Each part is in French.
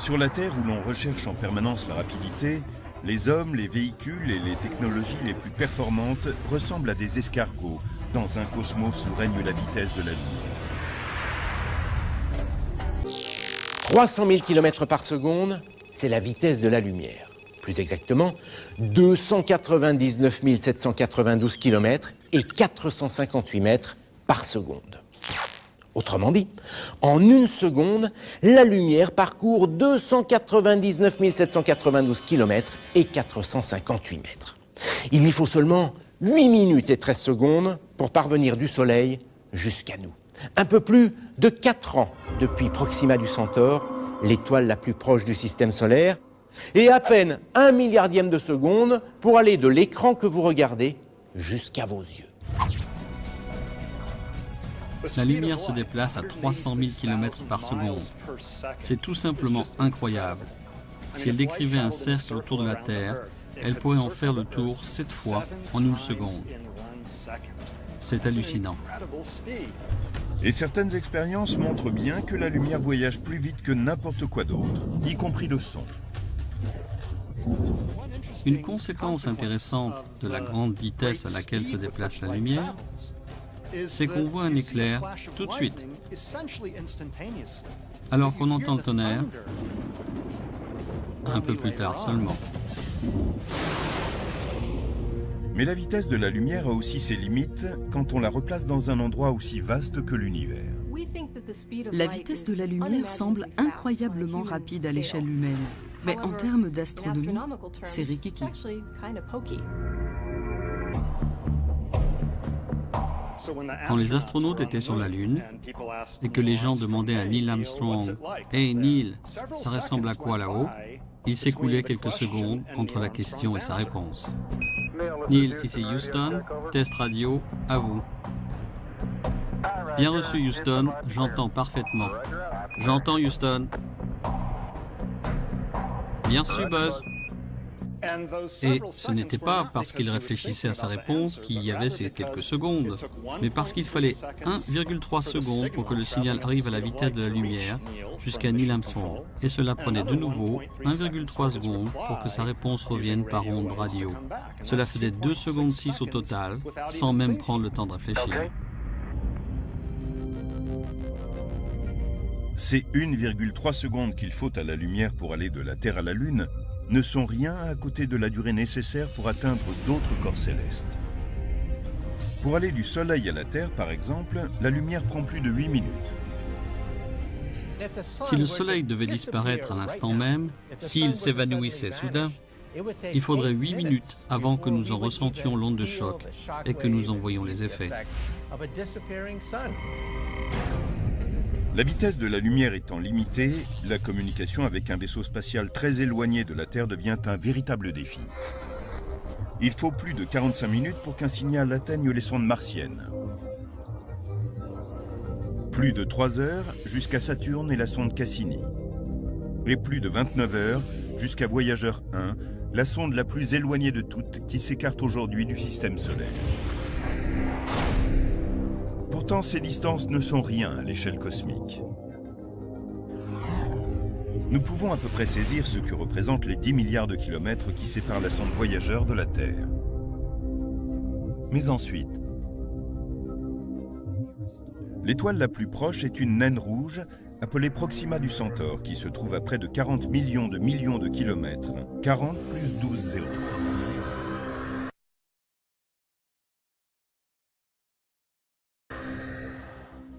Sur la Terre, où l'on recherche en permanence la rapidité, les hommes, les véhicules et les technologies les plus performantes ressemblent à des escargots dans un cosmos où règne la vitesse de la lumière. 300 000 km par seconde, c'est la vitesse de la lumière. Plus exactement, 299 792 km et 458 mètres par seconde. Autrement dit, en une seconde, la lumière parcourt 299 792 km et 458 mètres. Il lui faut seulement 8 minutes et 13 secondes pour parvenir du Soleil jusqu'à nous. Un peu plus de 4 ans depuis Proxima du Centaure, l'étoile la plus proche du système solaire, et à peine 1 milliardième de seconde pour aller de l'écran que vous regardez jusqu'à vos yeux. La lumière se déplace à 300 000 km par seconde. C'est tout simplement incroyable. Si elle décrivait un cercle autour de la Terre, elle pourrait en faire le tour 7 fois en une seconde. C'est hallucinant. Et certaines expériences montrent bien que la lumière voyage plus vite que n'importe quoi d'autre, y compris le son. Une conséquence intéressante de la grande vitesse à laquelle se déplace la lumière, c'est qu'on voit un éclair tout de suite, alors qu'on entend le tonnerre un peu plus tard seulement. Mais la vitesse de la lumière a aussi ses limites quand on la replace dans un endroit aussi vaste que l'univers. La vitesse de la lumière semble incroyablement rapide à l'échelle humaine, mais en termes d'astronomie, c'est rikiki. Quand les astronautes étaient sur la Lune et que les gens demandaient à Neil Armstrong « Hey Neil, ça ressemble à quoi là-haut ?» il s'écoulait quelques secondes entre la question et sa réponse. Neil, ici Houston, test radio, à vous. Bien reçu Houston, j'entends parfaitement. J'entends Houston. Bien reçu Buzz. Et ce n'était pas parce qu'il réfléchissait à sa réponse qu'il y avait ces quelques secondes, mais parce qu'il fallait 1,3 secondes pour que le signal arrive à la vitesse de la lumière jusqu'à Neil Armstrong. Et cela prenait de nouveau 1,3 secondes pour que sa réponse revienne par onde radio. Cela faisait 2 secondes 6 au total, sans même prendre le temps de réfléchir. Ces 1,3 secondes qu'il faut à la lumière pour aller de la Terre à la Lune ne sont rien à côté de la durée nécessaire pour atteindre d'autres corps célestes. Pour aller du Soleil à la Terre, par exemple, la lumière prend plus de 8 minutes. Si le Soleil devait disparaître à l'instant même, s'il s'évanouissait soudain, il faudrait 8 minutes avant que nous en ressentions l'onde de choc et que nous en voyions les effets. La vitesse de la lumière étant limitée, la communication avec un vaisseau spatial très éloigné de la Terre devient un véritable défi. Il faut plus de 45 minutes pour qu'un signal atteigne les sondes martiennes. Plus de 3 heures jusqu'à Saturne et la sonde Cassini. Et plus de 29 heures jusqu'à Voyageur 1, la sonde la plus éloignée de toutes qui s'écarte aujourd'hui du système solaire. Pourtant, ces distances ne sont rien à l'échelle cosmique. Nous pouvons à peu près saisir ce que représentent les 10 milliards de kilomètres qui séparent la sonde Voyageur de la Terre. Mais ensuite, l'étoile la plus proche est une naine rouge appelée Proxima du Centaure qui se trouve à près de 40 millions de kilomètres. 40 plus 12 zéros.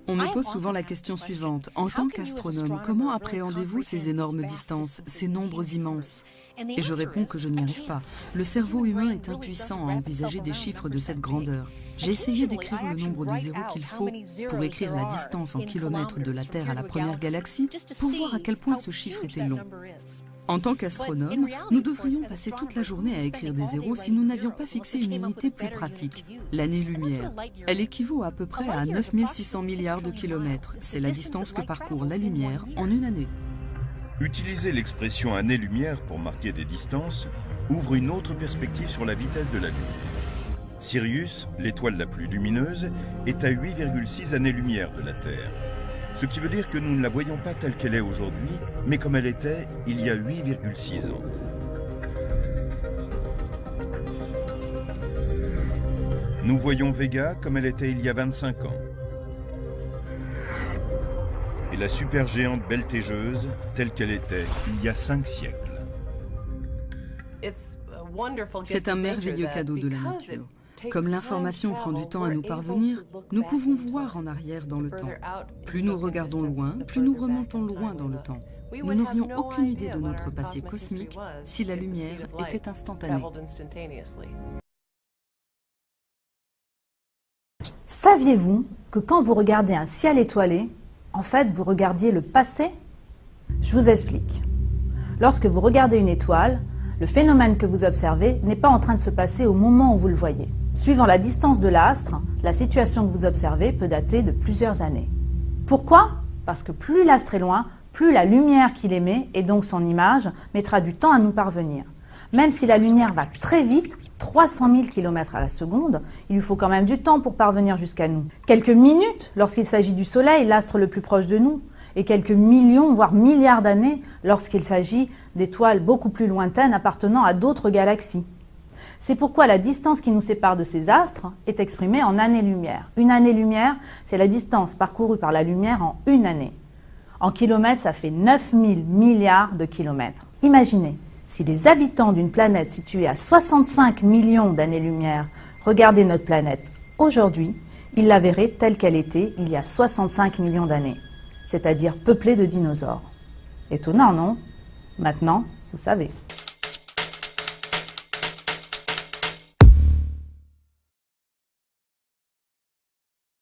On me pose souvent la question suivante. En tant qu'astronome, comment appréhendez-vous ces énormes distances, ces nombres immenses? Et je réponds que je n'y arrive pas. Le cerveau humain est impuissant à envisager des chiffres de cette grandeur. J'ai essayé d'écrire le nombre de zéros qu'il faut pour écrire la distance en kilomètres de la Terre à la première galaxie, pour voir à quel point ce chiffre était long. En tant qu'astronome, nous devrions passer toute la journée à écrire des zéros si nous n'avions pas fixé une unité plus pratique, l'année-lumière. Elle équivaut à peu près à 9600 milliards de kilomètres. C'est la distance que parcourt la lumière en une année. Utiliser l'expression année-lumière pour marquer des distances ouvre une autre perspective sur la vitesse de la lumière. Sirius, l'étoile la plus lumineuse, est à 8,6 années-lumière de la Terre. Ce qui veut dire que nous ne la voyons pas telle qu'elle est aujourd'hui, mais comme elle était il y a 8,6 ans. Nous voyons Vega comme elle était il y a 25 ans. Et la supergéante Beltégeuse telle qu'elle était il y a 5 siècles. C'est un merveilleux cadeau de la nature. Comme l'information prend du temps à nous parvenir, nous pouvons voir en arrière dans le temps. Plus nous regardons loin, plus nous remontons loin dans le temps. Nous n'aurions aucune idée de notre passé cosmique si la lumière était instantanée. Saviez-vous que quand vous regardez un ciel étoilé, en fait, vous regardiez le passé? Je vous explique. Lorsque vous regardez une étoile, le phénomène que vous observez n'est pas en train de se passer au moment où vous le voyez. Suivant la distance de l'astre, la situation que vous observez peut dater de plusieurs années. Pourquoi? Parce que plus l'astre est loin, plus la lumière qu'il émet, et donc son image, mettra du temps à nous parvenir. Même si la lumière va très vite, 300 000 km à la seconde, il lui faut quand même du temps pour parvenir jusqu'à nous. Quelques minutes lorsqu'il s'agit du Soleil, l'astre le plus proche de nous, et quelques millions, voire milliards d'années lorsqu'il s'agit d'étoiles beaucoup plus lointaines appartenant à d'autres galaxies. C'est pourquoi la distance qui nous sépare de ces astres est exprimée en années-lumière. Une année-lumière, c'est la distance parcourue par la lumière en une année. En kilomètres, ça fait 9000 milliards de kilomètres. Imaginez, si les habitants d'une planète située à 65 millions d'années-lumière regardaient notre planète aujourd'hui, ils la verraient telle qu'elle était il y a 65 millions d'années, c'est-à-dire peuplée de dinosaures. Étonnant, non? Maintenant, vous savez.